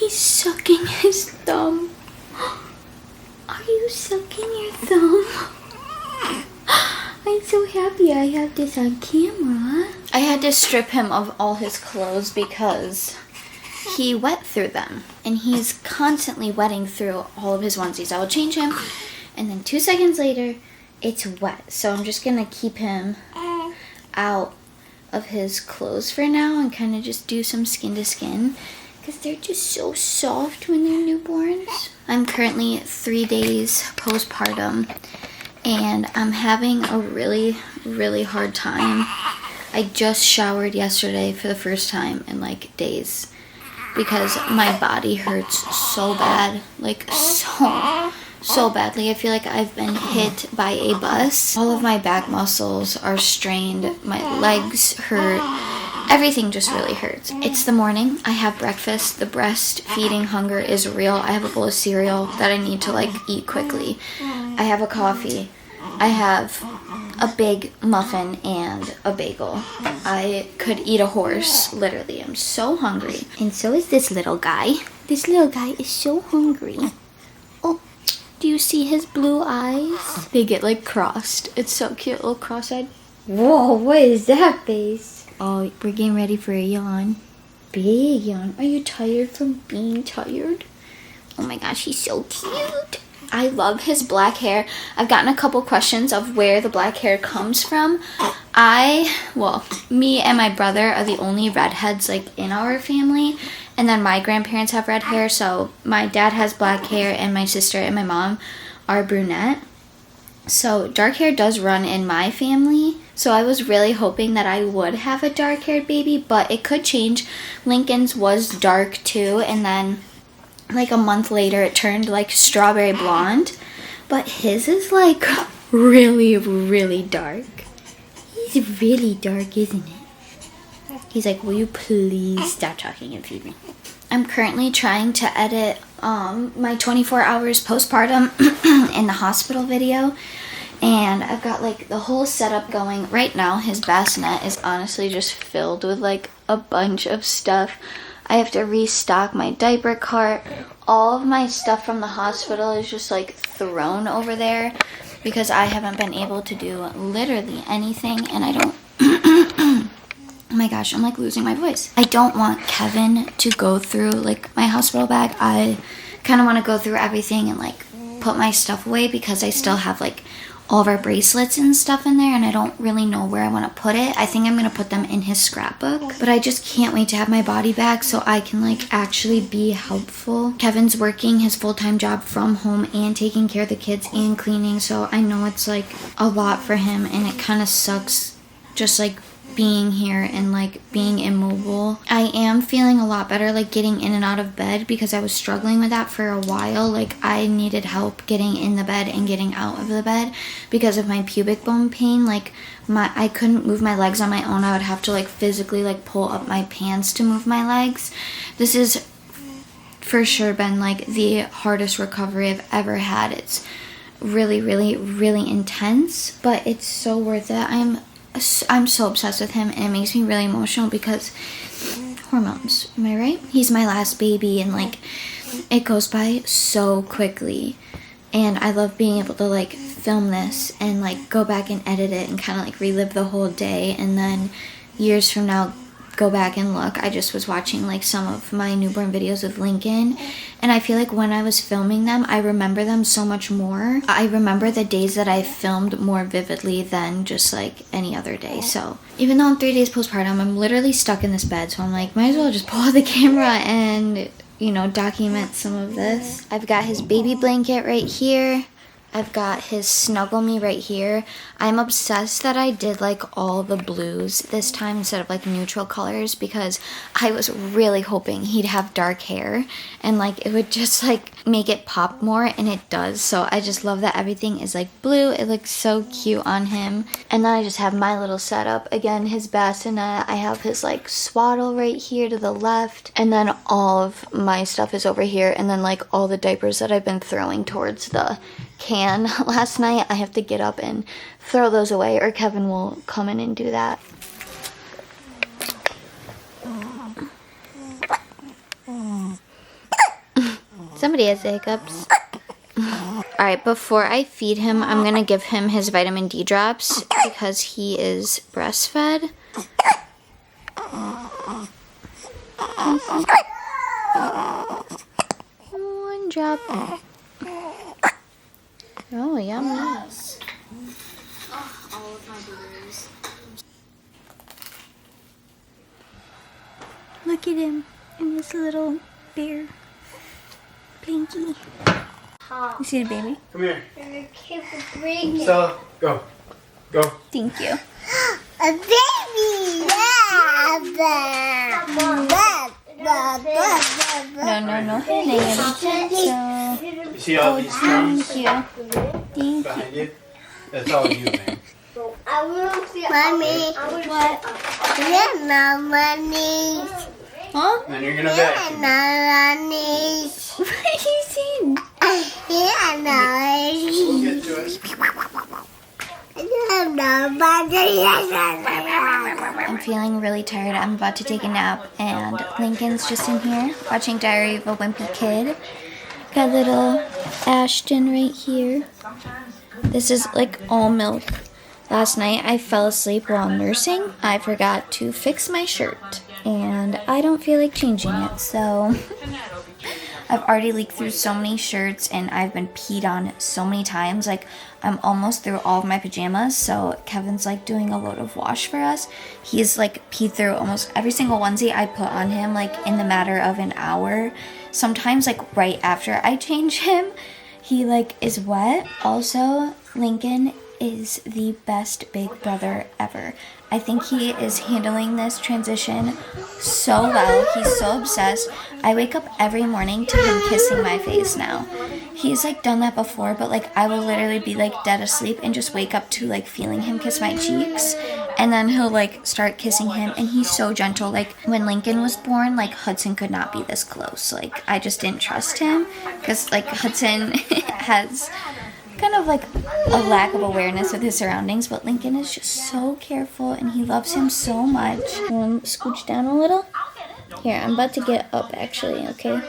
He's sucking his thumb. Are you sucking your thumb? I'm so happy I have this on camera. I had to strip him of all his clothes because he wet through them. And he's constantly wetting through all of his onesies. I will change him, and then 2 seconds later, it's wet. So I'm just gonna keep him out of his clothes for now and kind of just do some skin to skin because they're just so soft when they're newborns. I'm currently 3 days postpartum and I'm having a really, really hard time. I just showered yesterday for the first time in like days because my body hurts so bad, like so badly. I feel like I've been hit by a bus. All of my back muscles are strained. My legs hurt. Everything just really hurts. It's the morning. I have breakfast. The breastfeeding hunger is real. I have a bowl of cereal that I need to like eat quickly. I have a coffee. I have a big muffin and a bagel. I could eat a horse, literally. I'm so hungry. And so is this little guy. This little guy is so hungry. Oh. Do you see his blue eyes? They get like crossed. It's so cute, little cross-eyed. Whoa, what is that face? Oh, we're getting ready for a yawn. Big yawn. Are you tired from being tired? Oh my gosh, he's so cute. I love his black hair. I've gotten a couple questions of where the black hair comes from. Me and my brother are the only redheads like in our family. And then my grandparents have red hair, so my dad has black hair and my sister and my mom are brunette. So dark hair does run in my family. So I was really hoping that I would have a dark-haired baby, but it could change. Lincoln's was dark too, and then like a month later it turned like strawberry blonde. But his is like really, really dark. He's really dark, isn't it? He's like, will you please stop talking and feed me? I'm currently trying to edit my 24 hours postpartum in the hospital video. And I've got like the whole setup going. Right now, his bassinet is honestly just filled with like a bunch of stuff. I have to restock my diaper cart. All of my stuff from the hospital is just like thrown over there because I haven't been able to do literally anything, and I don't... Oh my gosh, I'm like losing my voice. I don't want Kevin to go through like my hospital bag. I kind of want to go through everything and like put my stuff away because I still have like all of our bracelets and stuff in there and I don't really know where I want to put it. I think I'm going to put them in his scrapbook, but I just can't wait to have my body back so I can like actually be helpful. Kevin's working his full-time job from home and taking care of the kids and cleaning, so I know it's like a lot for him and it kind of sucks just like being here and like being immobile. I am feeling a lot better like getting in and out of bed because I was struggling with that for a while. Like I needed help getting in the bed and getting out of the bed because of my pubic bone pain. Like I couldn't move my legs on my own. I would have to like physically like pull up my pants to move my legs. This is for sure been like the hardest recovery I've ever had. It's really, really, really intense, but it's so worth it. I'm so obsessed with him and it makes me really emotional because hormones, am I right? He's my last baby and like it goes by so quickly, and I love being able to like film this and like go back and edit it and kind of like relive the whole day, and then years from now go back and look. I just was watching like some of my newborn videos of Lincoln, and I feel like when I was filming them, I remember them so much more. I remember the days that I filmed more vividly than just like any other day. So even though I'm 3 days postpartum, I'm literally stuck in this bed, so I'm like, might as well just pull out the camera and, you know, document some of this. I've got his baby blanket right here. I've got his Snuggle Me right here. I'm obsessed that I did like all the blues this time instead of like neutral colors because I was really hoping he'd have dark hair and like it would just like make it pop more, and it does. So I just love that everything is like blue. It looks so cute on him. And then I just have my little setup. Again, his bassinet. I have his like swaddle right here to the left, and then all of my stuff is over here, and then like all the diapers that I've been throwing towards the can last night, I have to get up and throw those away or Kevin will come in and do that. Somebody has the hiccups. Alright, before I feed him, I'm gonna give him his vitamin D drops because he is breastfed. One drop. Oh, yummy. Yes. Oh, all of my blueberries. Look at him and his little bear. Pinky. You see the baby? Come here. Stella, go. Go. Thank you. A baby! No hitting him. You see all these stones Thank you. Thank you. behind you? That's all you, man. Mommy, what? Yeah, money. Huh? And then you're gonna vacuum. Money. What are you saying? Yeah, We'll get to it. I'm feeling really tired. I'm about to take a nap, and Lincoln's just in here watching Diary of a Wimpy Kid. Got little Ashton right here. This is like all milk. Last night I fell asleep while nursing. I forgot to fix my shirt, and I don't feel like changing it, so I've already leaked through so many shirts, and I've been peed on so many times. Like, I'm almost through all of my pajamas, so Kevin's like doing a load of wash for us. He's like peed through almost every single onesie I put on him, like in the matter of an hour. Sometimes like right after I change him, he like is wet. Also, Lincoln is the best big brother ever. I think he is handling this transition so well. He's so obsessed. I wake up every morning to him kissing my face now. He's like done that before, but like I will literally be like dead asleep and just wake up to like feeling him kiss my cheeks, and then he'll like start kissing him, and he's so gentle. Like when Lincoln was born, like Hudson could not be this close. Like I just didn't trust him because like Hudson has kind of like a lack of awareness of his surroundings, but Lincoln is just so careful and he loves him so much. Scooch down a little. Here, I'm about to get up actually, okay?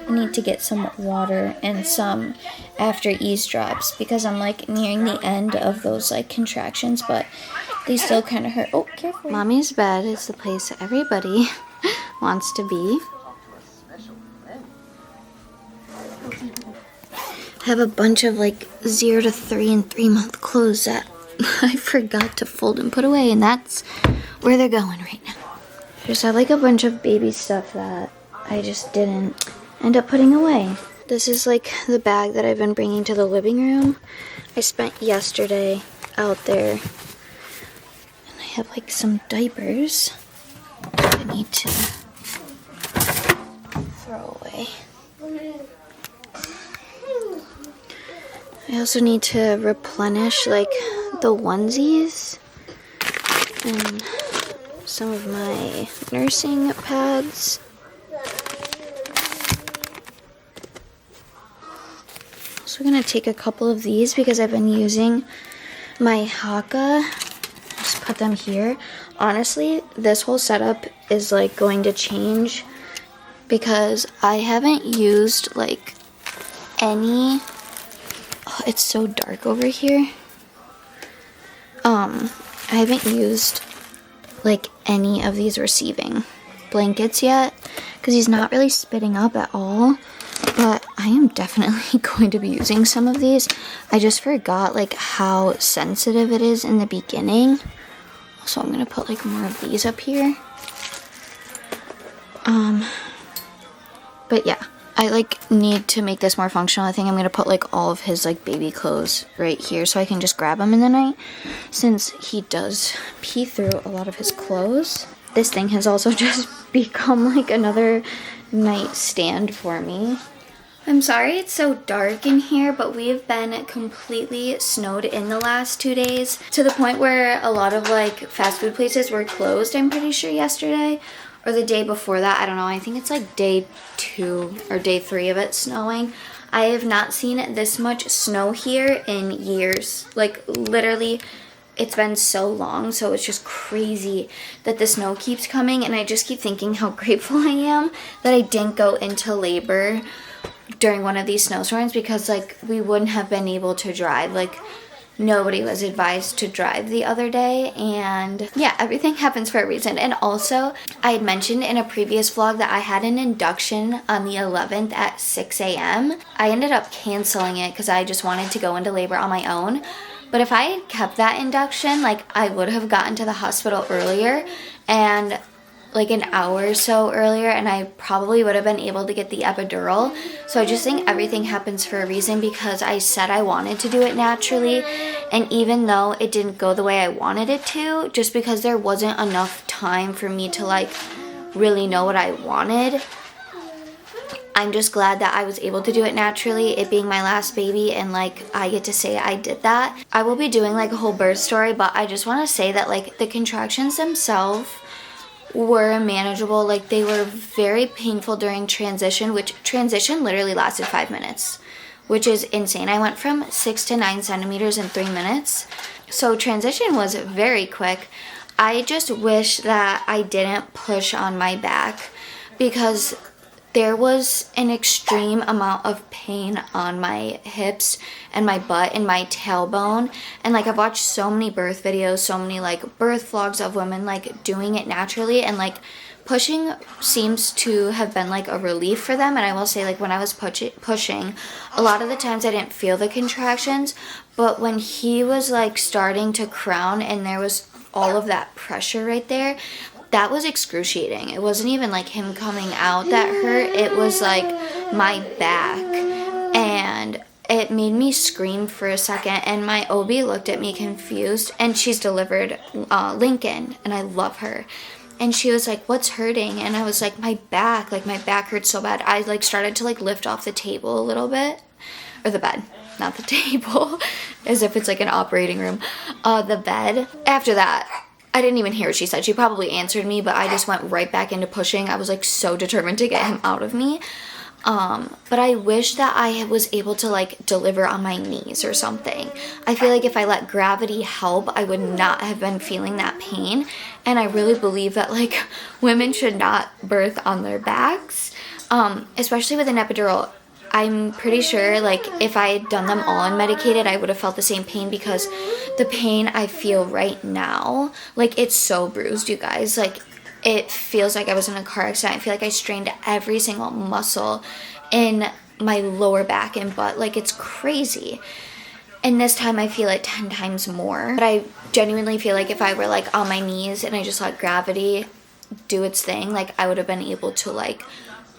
I need to get some water and some after ease drops because I'm like nearing the end of those like contractions, but they still kind of hurt. Oh, careful. Mommy's bed is the place everybody wants to be. I have a bunch of like 0 to 3 and 3 month clothes that I forgot to fold and put away, and that's where they're going right now. I just have like a bunch of baby stuff that I just didn't end up putting away. This is like the bag that I've been bringing to the living room. I spent yesterday out there, and I have like some diapers I need to throw away. I also need to replenish like the onesies and some of my nursing pads. Also gonna take a couple of these because I've been using my Haka. Just put them here. Honestly, this whole setup is like going to change because I haven't used like any. Oh, it's so dark over here. I haven't used like any of these receiving blankets yet because he's not really spitting up at all, but I am definitely going to be using some of these. I just forgot like how sensitive it is in the beginning, so I'm gonna put like more of these up here. But yeah, I like need to make this more functional. I think I'm gonna put like all of his like baby clothes right here so I can just grab them in the night, since he does pee through a lot of his clothes. This thing has also just become like another nightstand for me. I'm sorry it's so dark in here, but we've been completely snowed in the last 2 days to the point where a lot of like fast food places were closed, I'm pretty sure yesterday. Or the day before that, I don't know. I think it's like day 2 or day 3 of it snowing. I have not seen this much snow here in years. Like literally, it's been so long, so it's just crazy that the snow keeps coming, and I just keep thinking how grateful I am that I didn't go into labor during one of these snowstorms because like we wouldn't have been able to drive. Like nobody was advised to drive the other day, and yeah, everything happens for a reason. And also, I had mentioned in a previous vlog that I had an induction on the 11th at 6 a.m. I ended up canceling it because I just wanted to go into labor on my own. But if I had kept that induction, like I would have gotten to the hospital earlier, and like an hour or so earlier, and I probably would have been able to get the epidural. So I just think everything happens for a reason, because I said I wanted to do it naturally, and even though it didn't go the way I wanted it to, just because there wasn't enough time for me to like really know what I wanted, I'm just glad that I was able to do it naturally, it being my last baby, and like I get to say I did that. I will be doing like a whole birth story, but I just want to say that like the contractions themselves were manageable. Like they were very painful during transition, which transition literally lasted 5 minutes, which is insane. I went from 6 to 9 centimeters in 3 minutes. So transition was very quick. I just wish that I didn't push on my back, because there was an extreme amount of pain on my hips and my butt and my tailbone. And like I've watched so many birth videos, so many like birth vlogs of women like doing it naturally, and like pushing seems to have been like a relief for them. And I will say, like when I was pushing, a lot of the times I didn't feel the contractions, but when he was like starting to crown and there was all of that pressure right there, that was excruciating. It wasn't even like him coming out that hurt. It was like my back, and it made me scream for a second. And my OB looked at me confused, and she's delivered Lincoln, and I love her. And she was like, "What's hurting?" And I was like, my back hurts so bad. I like started to like lift off the table a little bit, or the bed, not the table, as if it's like an operating room, the bed. After that, I didn't even hear what she said. She probably answered me, but I just went right back into pushing. I was like so determined to get him out of me. But I wish that I was able to like deliver on my knees or something. I feel like if I let gravity help, I would not have been feeling that pain. And I really believe that like women should not birth on their backs, especially with an epidural. I'm pretty sure like if I had done them all unmedicated, I would have felt the same pain, because the pain I feel right now, like it's so bruised, you guys. Like it feels like I was in a car accident. I feel like I strained every single muscle in my lower back and butt. Like it's crazy. And this time I feel it 10 times more. But I genuinely feel like if I were like on my knees and I just let gravity do its thing, like I would have been able to like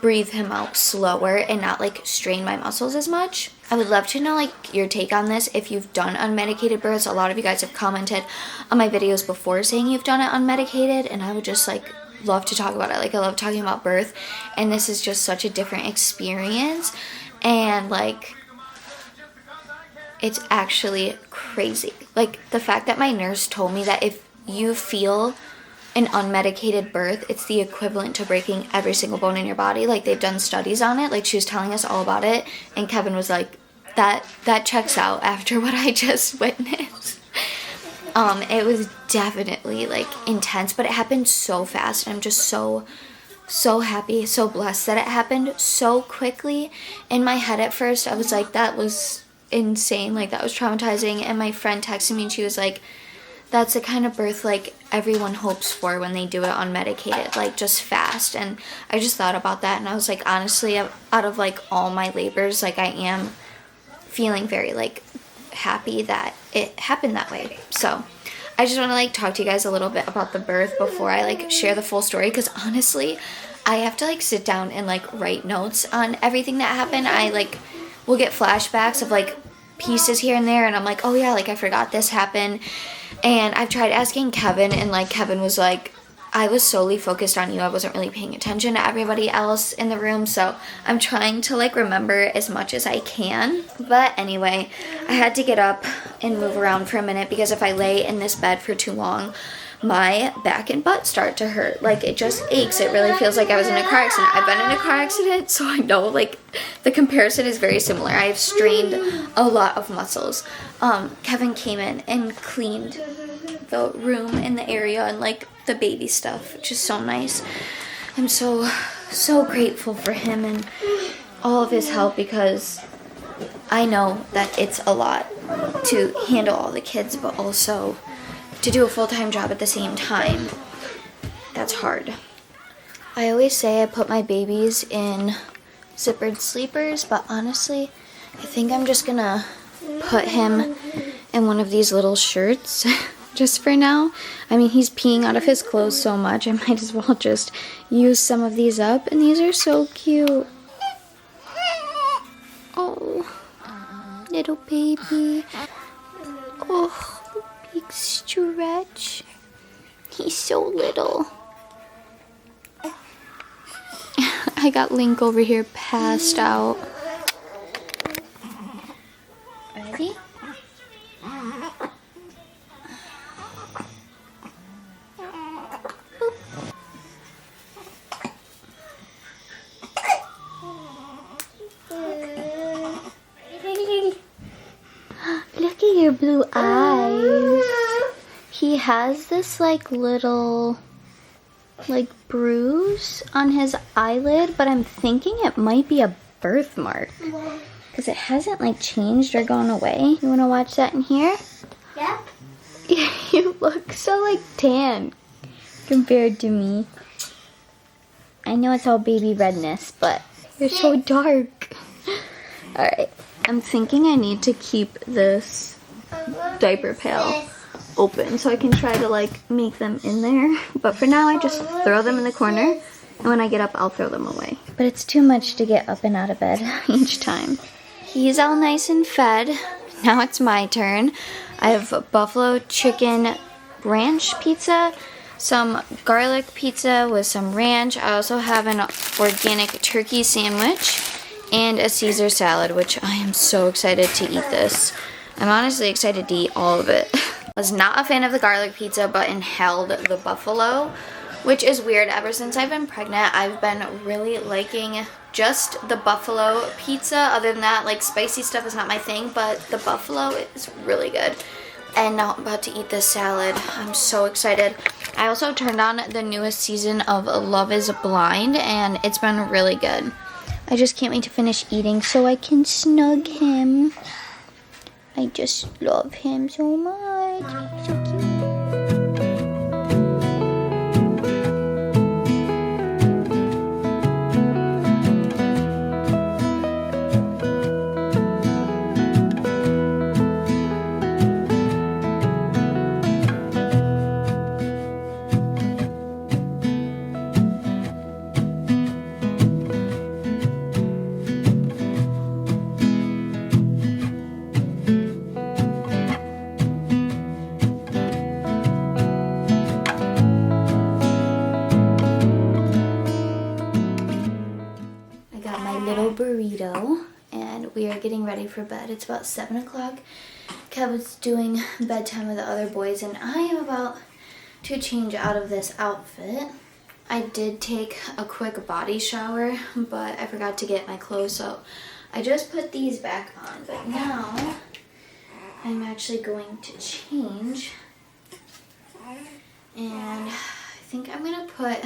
breathe him out slower and not like strain my muscles as much. I would love to know like your take on this if you've done unmedicated births. A lot of you guys have commented on my videos before saying you've done it unmedicated, and I would just like love to talk about it. Like I love talking about birth, and this is just such a different experience, and like it's actually crazy. Like the fact that my nurse told me that if you feel an unmedicated birth, it's the equivalent to breaking every single bone in your body. Like they've done studies on it. Like she was telling us all about it, and Kevin was like, that checks out after what I just witnessed. It was definitely like intense, but it happened so fast, and I'm just so happy, so blessed that it happened so quickly. In my head at first I was like, that was insane, like that was traumatizing. And my friend texted me and she was like, that's the kind of birth like everyone hopes for when they do it unmedicated, like just fast. And I just thought about that, and I was like, honestly, out of like all my labors, like I am feeling very like happy that it happened that way. So I just want to like talk to you guys a little bit about the birth before I like share the full story, because honestly I have to like sit down and like write notes on everything that happened. I like will get flashbacks of like pieces here and there, and I'm like, oh yeah, like I forgot this happened. And I've tried asking Kevin, and like Kevin was like, I was solely focused on you. I wasn't really paying attention to everybody else in the room. So I'm trying to like remember as much as I can. But anyway, I had to get up and move around for a minute, because if I lay in this bed for too long, my back and butt start to hurt. Like it just aches. It really feels like I was in a car accident. I've been in a car accident, so I know like the comparison is very similar. I have strained a lot of muscles. Kevin came in and cleaned the room and the area and like the baby stuff, which is so nice. I'm so grateful for him, and all of his help because I know that it's a lot to handle all the kids, but also to do a full-time job at the same time. That's hard. I always say I put my babies in zippered sleepers, but honestly, I think I'm just gonna put him in one of these little shirts just for now. I mean, he's peeing out of his clothes so much, I might as well just use some of these up, and these are so cute. Oh, little baby. Oh, big stretch. He's so little. I got Link over here passed out. Ready? Look at your blue eyes. He has this like little bruise on his eyelid, but I'm thinking it might be a birthmark because it hasn't like changed or gone away. You want to watch that in here? Yeah. You look so like tan compared to me. I know it's all baby redness, but you're so dark. Alright, I'm thinking I need to keep this diaper pail open so I can try to like make them in there, but for now I just throw them in the corner, and when I get up I'll throw them away. But it's too much to get up and out of bed each time. He's all nice and fed. Now it's my turn. I have buffalo chicken ranch pizza, some garlic pizza with some ranch. I also have an organic turkey sandwich and a Caesar salad, which I am so excited to eat this. I'm honestly excited to eat all of it. Was not a fan of the garlic pizza, but inhaled the buffalo, which is weird. Ever since I've been pregnant, I've been really liking just the buffalo pizza. Other than that, like spicy stuff is not my thing, but the buffalo is really good. And now I'm about to eat this salad. I'm so excited. I also turned on the newest season of Love is Blind, and it's been really good. I just can't wait to finish eating so I can snug him. I just love him so much. He's so cute. Burrito, and we are getting ready for bed. It's about 7 o'clock. Kev was doing bedtime with the other boys, and I am about to change out of this outfit. I did take a quick body shower, but I forgot to get my clothes, so I just put these back on. But now I'm actually going to change, and I think I'm gonna put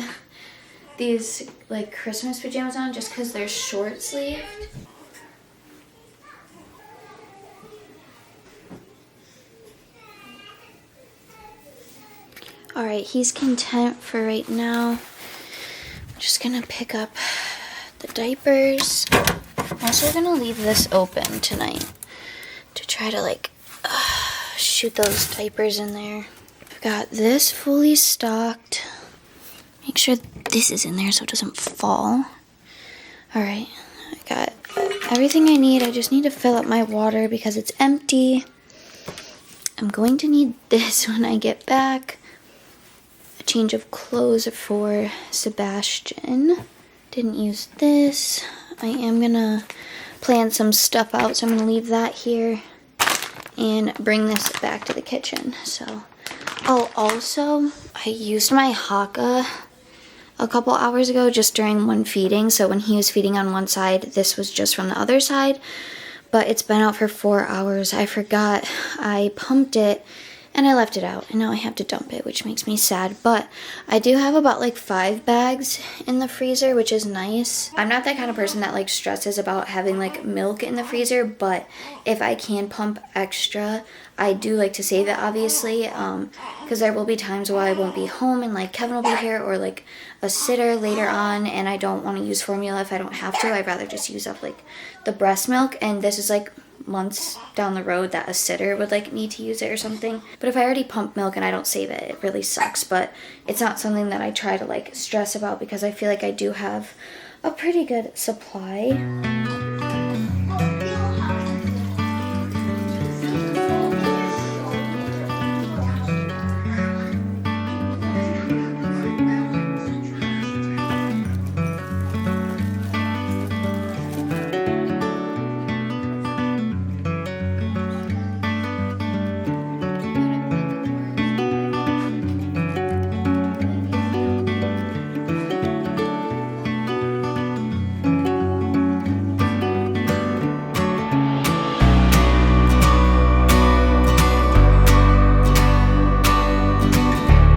these like Christmas pajamas on just because they're short sleeved. Alright, he's content for right now. I'm just gonna pick up the diapers. I'm also gonna leave this open tonight to try to like shoot those diapers in there. I've got this fully stocked. Make sure this is in there so it doesn't fall. Alright, I got everything I need. I just need to fill up my water because it's empty. I'm going to need this when I get back. A change of clothes for Sebastian. Didn't use this. I am gonna plan some stuff out, so I'm gonna leave that here and bring this back to the kitchen. So, oh, also, I used my Haka a couple hours ago just during one feeding. So when he was feeding on one side, this was just from the other side. But it's been out for 4 hours. I forgot I pumped it and I left it out, and now I have to dump it, which makes me sad. But I do have about like 5 bags in the freezer, which is nice. I'm not that kind of person that like stresses about having like milk in the freezer, but if I can pump extra, I do like to save it, obviously, because there will be times while I won't be home and like Kevin will be here, or like a sitter later on, and I don't want to use formula if I don't have to. I'd rather just use up like the breast milk, and this is like months down the road that a sitter would like need to use it or something. But if I already pump milk and I don't save it, it really sucks. But it's not something that I try to like stress about, because I feel like I do have a pretty good supply.